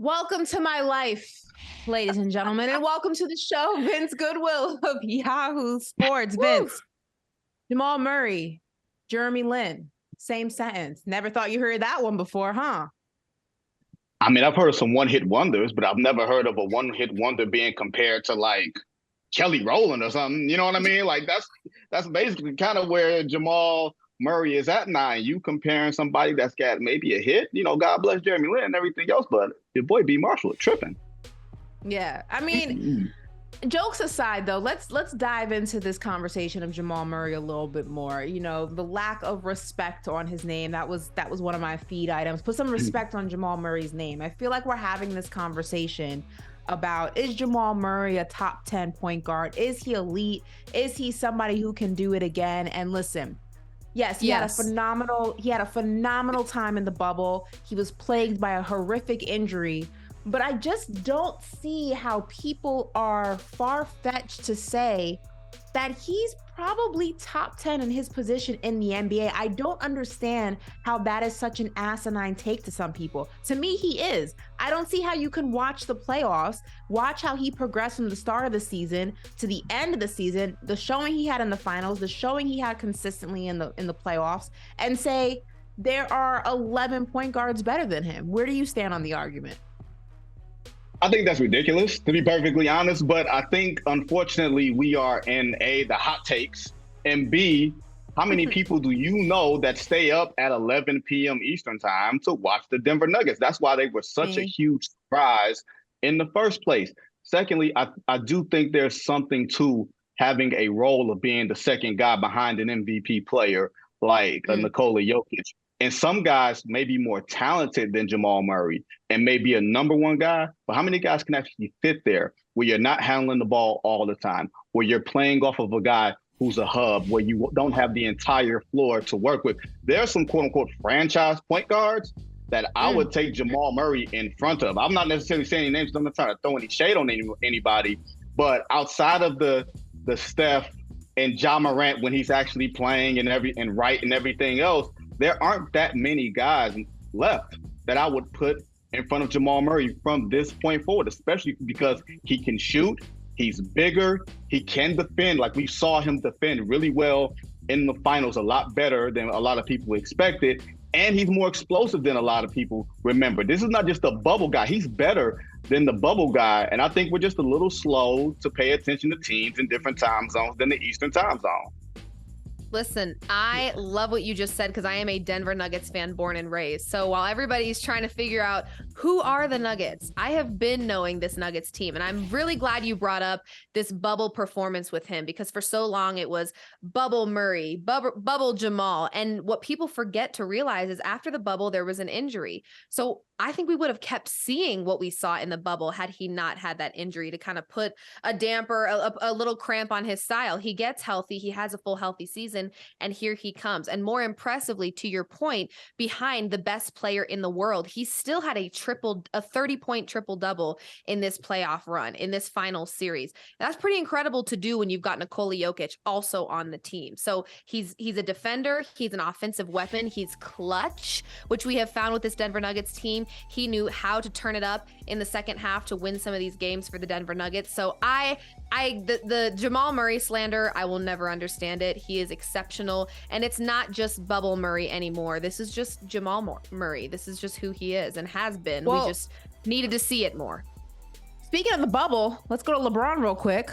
Welcome to my life, ladies and gentlemen, and welcome to the show, Vince Goodwill of Yahoo Sports. Vince, Jamal Murray, Jeremy Lin, same sentence. Never thought you heard that one before, huh? I mean, I've heard of some one-hit wonders, but I've never heard of a one-hit wonder being compared to like Kelly Rowland or something. You know what I mean? Like that's basically kind of where Jamal Murray is at now. You comparing somebody that's got maybe a hit, God bless Jeremy Lin and everything else, but your boy B. Marshall is tripping. Yeah, I mean, jokes aside, though, let's dive into this conversation of Jamal Murray a little bit more. The lack of respect on his name, that was one of my feed items. Put some respect on Jamal Murray's name. I feel like we're having this conversation about, is Jamal Murray a top 10 point guard? Is he elite? Is he somebody who can do it again? And listen, yes, he had a phenomenal time in the bubble. He was plagued by a horrific injury, but I just don't see how people are far-fetched to say that he's probably top 10 in his position in the NBA. I don't understand how that is such an asinine take to some people. To me, he is. I don't see how you can watch the playoffs, watch how he progressed from the start of the season to the end of the season, the showing he had in the finals, the showing he had consistently in the playoffs, and say there are 11 point guards better than him. Where do you stand on the argument? I think that's ridiculous, to be perfectly honest. But I think, unfortunately, we are in A, the hot takes, and B, how many people do you know that stay up at 11 p.m. Eastern time to watch the Denver Nuggets? That's why they were such a huge surprise in the first place. Secondly, I do think there's something to having a role of being the second guy behind an MVP player like Nikola Jokic. And some guys may be more talented than Jamal Murray and may be a number one guy, but how many guys can actually fit there where you're not handling the ball all the time, where you're playing off of a guy who's a hub, where you don't have the entire floor to work with? There are some quote unquote franchise point guards that I would take Jamal Murray in front of. I'm not necessarily saying any names. I'm not trying to throw any shade on anybody, but outside of the Steph and Ja Morant when he's actually playing and right and everything else, there aren't that many guys left that I would put in front of Jamal Murray from this point forward, especially because he can shoot, he's bigger, he can defend. Like we saw him defend really well in the finals, a lot better than a lot of people expected. And he's more explosive than a lot of people remember. This is not just a bubble guy. He's better than the bubble guy. And I think we're just a little slow to pay attention to teams in different time zones than the Eastern time zone. Listen, I love what you just said because I am a Denver Nuggets fan born and raised. So while everybody's trying to figure out who are the Nuggets, I have been knowing this Nuggets team. And I'm really glad you brought up this bubble performance with him because for so long it was bubble Murray, bubble Jamal. And what people forget to realize is after the bubble, there was an injury. So I think we would have kept seeing what we saw in the bubble had he not had that injury to kind of put a damper, a little cramp on his style. He gets healthy. He has a full healthy season. And here he comes. And more impressively, to your point, behind the best player in the world, he still had a 30-point triple-double in this playoff run, in this final series. That's pretty incredible to do when you've got Nikola Jokic also on the team. So he's a defender. He's an offensive weapon. He's clutch, which we have found with this Denver Nuggets team. He knew how to turn it up in the second half to win some of these games for the Denver Nuggets. So the Jamal Murray slander, I will never understand it. He is exceptional. And it's not just bubble Murray anymore. This is just Jamal Murray. This is just who he is and has been. We just needed to see it more. Speaking of the bubble, let's go to LeBron real quick.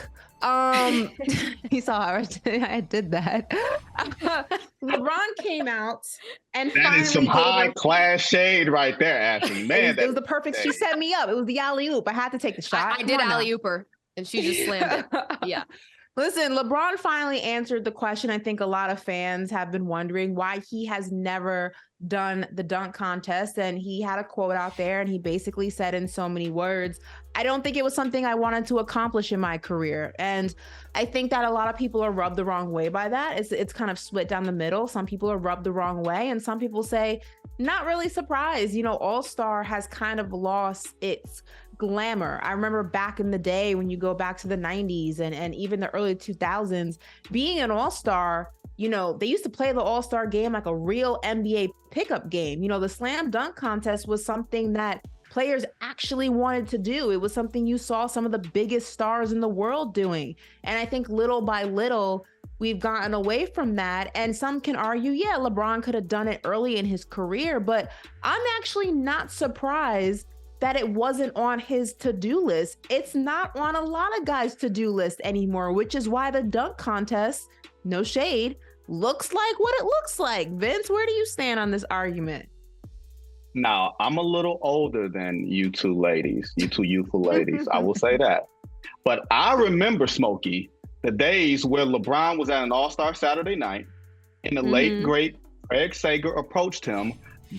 You saw how I did that. LeBron came out and that is some high class shade right there, Ashley. Man, it was the perfect. She set me up. It was the alley oop. I had to take the shot. I did alley ooper, and she just slammed it. Yeah. Listen, LeBron finally answered the question. I think a lot of fans have been wondering why he has never done the dunk contest. And he had a quote out there and he basically said in so many words, I don't think it was something I wanted to accomplish in my career. And I think that a lot of people are rubbed the wrong way by that. It's kind of split down the middle. Some people are rubbed the wrong way and some people say, not really surprised. All-Star has kind of lost its glamour. I remember back in the day when you go back to the 90s and even the early 2000s, being an all-star, they used to play the all-star game like a real NBA pickup game. The slam dunk contest was something that players actually wanted to do. It was something you saw some of the biggest stars in the world doing. And I think little by little, we've gotten away from that. And some can argue, yeah, LeBron could have done it early in his career, but I'm actually not surprised that it wasn't on his to-do list. It's not on a lot of guys' to-do list anymore, which is why the dunk contest, no shade, looks like what it looks like. Vince, where do you stand on this argument? Now, I'm a little older than you two ladies, you two youthful ladies. I will say that. But I remember, Smokey, the days where LeBron was at an All-Star Saturday night and the late, great Craig Sager approached him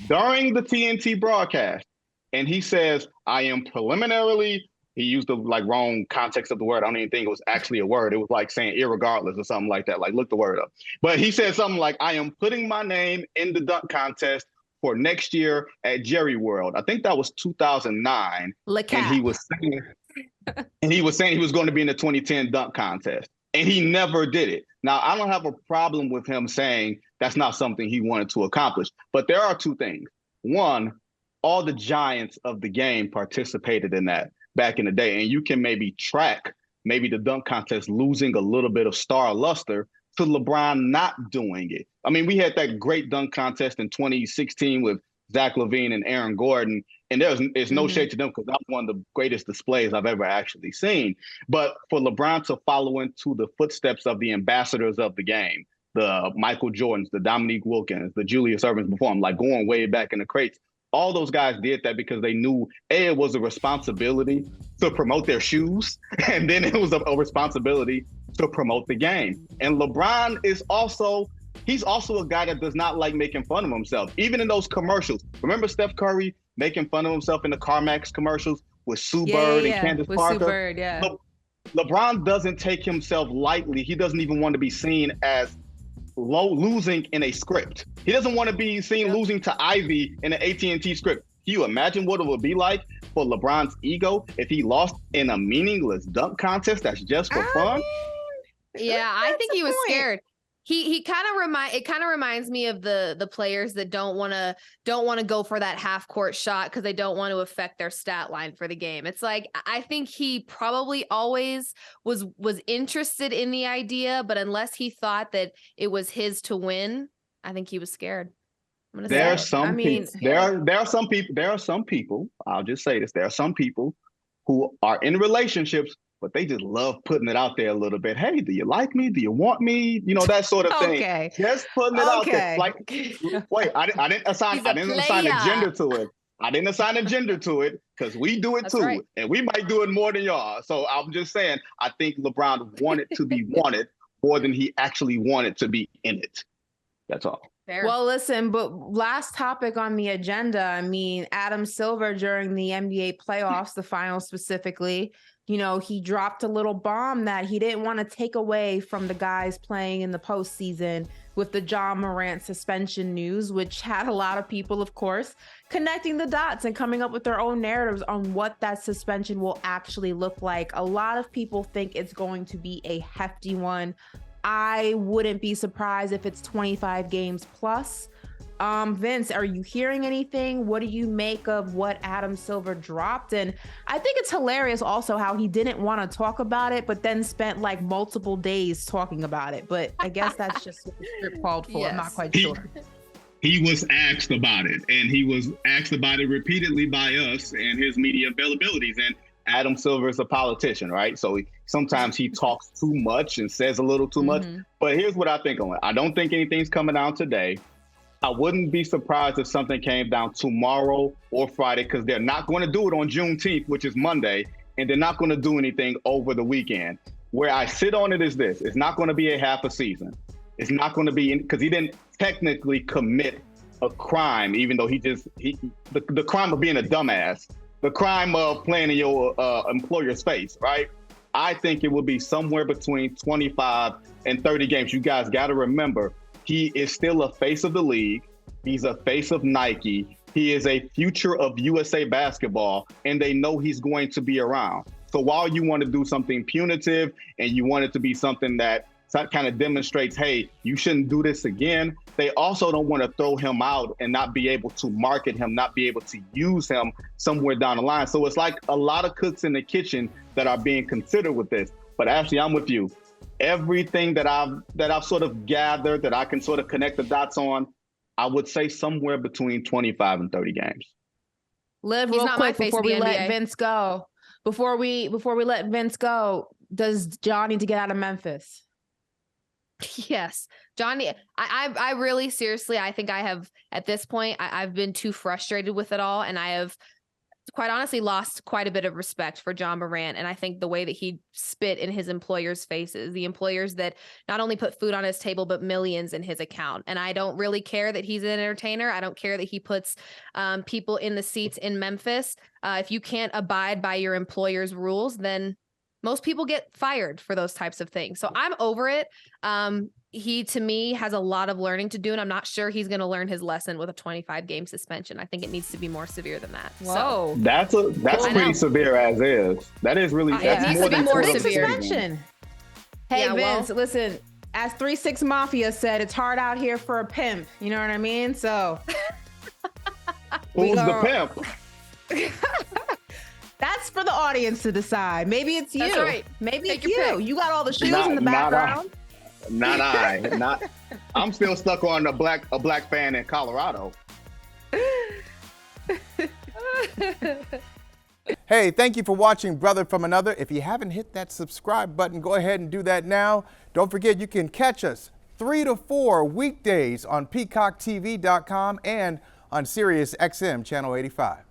during the TNT broadcast. And he says, I am preliminarily, he used the wrong context of the word. I don't even think it was actually a word. It was like saying irregardless or something like that. Like, look the word up. But he said something like, I am putting my name in the dunk contest for next year at Jerry World. I think that was 2009. And he was saying he was going to be in the 2010 dunk contest. And he never did it. Now, I don't have a problem with him saying that's not something he wanted to accomplish. But there are two things. One, all the giants of the game participated in that back in the day. And you can maybe track maybe the dunk contest losing a little bit of star luster to LeBron not doing it. I mean, we had that great dunk contest in 2016 with Zach LaVine and Aaron Gordon. And there's no shade to them because that's one of the greatest displays I've ever actually seen. But for LeBron to follow into the footsteps of the ambassadors of the game, the Michael Jordans, the Dominique Wilkins, the Julius Ervings before him, like going way back in the crates, all those guys did that because they knew, A, it was a responsibility to promote their shoes, and then it was a responsibility to promote the game. And LeBron is also, he's also a guy that does not like making fun of himself, even in those commercials. Remember Steph Curry making fun of himself in the CarMax commercials with Sue Bird and Candace Parker? Sue Bird, LeBron doesn't take himself lightly. He doesn't even want to be seen as losing in a script. He doesn't want to be seen losing to Ivy in an AT&T script. Can you imagine what it would be like for LeBron's ego if he lost in a meaningless dunk contest that's just for fun? Yeah, I think he was scared. He kind of reminds me of the players that don't want to go for that half court shot because they don't want to affect their stat line for the game. It's like, I think he probably always was interested in the idea, but unless he thought that it was his to win, I think he was scared. There are some people, I'll just say this, there are some people who are in relationships, but they just love putting it out there a little bit. Hey, do you like me? Do you want me? You know, that sort of thing. Okay. Just putting it out there. Like, wait, I didn't assign a gender to it. I didn't assign a gender to it because we do it too. Right. And we might do it more than y'all. So I'm just saying, I think LeBron wanted to be wanted more than he actually wanted to be in it. That's all. Fair. Well, listen, but last topic on the agenda, I mean, Adam Silver during the NBA playoffs, the finals specifically, you know, he dropped a little bomb that he didn't want to take away from the guys playing in the postseason with the Jamal Morant suspension news, which had a lot of people, of course, connecting the dots and coming up with their own narratives on what that suspension will actually look like. A lot of people think it's going to be a hefty one. I wouldn't be surprised if it's 25 games plus. Vince, are you hearing anything? What do you make of what Adam Silver dropped? And I think it's hilarious also how he didn't want to talk about it, but then spent like multiple days talking about it. But I guess that's just what the script called for. Yes. I'm not quite sure. He was asked about it, and he was asked about it repeatedly by us and his media availabilities. And Adam Silver is a politician, right? So sometimes he talks too much and says a little too much. But here's what I think on it. I don't think anything's coming down today. I wouldn't be surprised if something came down tomorrow or Friday because they're not going to do it on Juneteenth, which is Monday, and they're not going to do anything over the weekend. Where I sit on it is this. It's not going to be a half a season. It's not going to be, because he didn't technically commit a crime, even though the crime of being a dumbass, the crime of playing in your employer's face, right? I think it will be somewhere between 25 and 30 games. You guys got to remember, he is still a face of the league. He's a face of Nike. He is a future of USA basketball, and they know he's going to be around. So while you want to do something punitive and you want it to be something that kind of demonstrates, hey, you shouldn't do this again. They also don't want to throw him out and not be able to market him, not be able to use him somewhere down the line. So it's like a lot of cooks in the kitchen that are being considered with this. But Ashley, I'm with you. Everything that I've sort of gathered, that I can sort of connect the dots on, I would say somewhere between 25 and 30 games. Liv, real quick before we let Vince go. Before we let Vince go, does John need to get out of Memphis? Yes, Johnny. I really seriously, I think I have at this point, I've been too frustrated with it all, and I have quite honestly lost quite a bit of respect for John Morant. And I think the way that he spit in his employers' faces, the employers that not only put food on his table, but millions in his account. And I don't really care that he's an entertainer. I don't care that he puts people in the seats in Memphis. If you can't abide by your employer's rules, then most people get fired for those types of things. So I'm over it. He, to me, has a lot of learning to do, and I'm not sure he's going to learn his lesson with a 25-game suspension. I think it needs to be more severe than that. Whoa. So, that's pretty severe as is. That is really that's more than more severe. Suspension. Hey, Vince, listen, as 3-6 Mafia said, it's hard out here for a pimp. You know what I mean? So who's the pimp? That's for the audience to decide. Maybe it's you. That's right. Maybe it's you. You got all the shoes in the background. Not I. I'm still stuck on a black fan in Colorado. Hey, thank you for watching Brother from Another. If you haven't hit that subscribe button, go ahead and do that now. Don't forget, you can catch us 3 to 4 weekdays on PeacockTV.com and on Sirius XM Channel 85.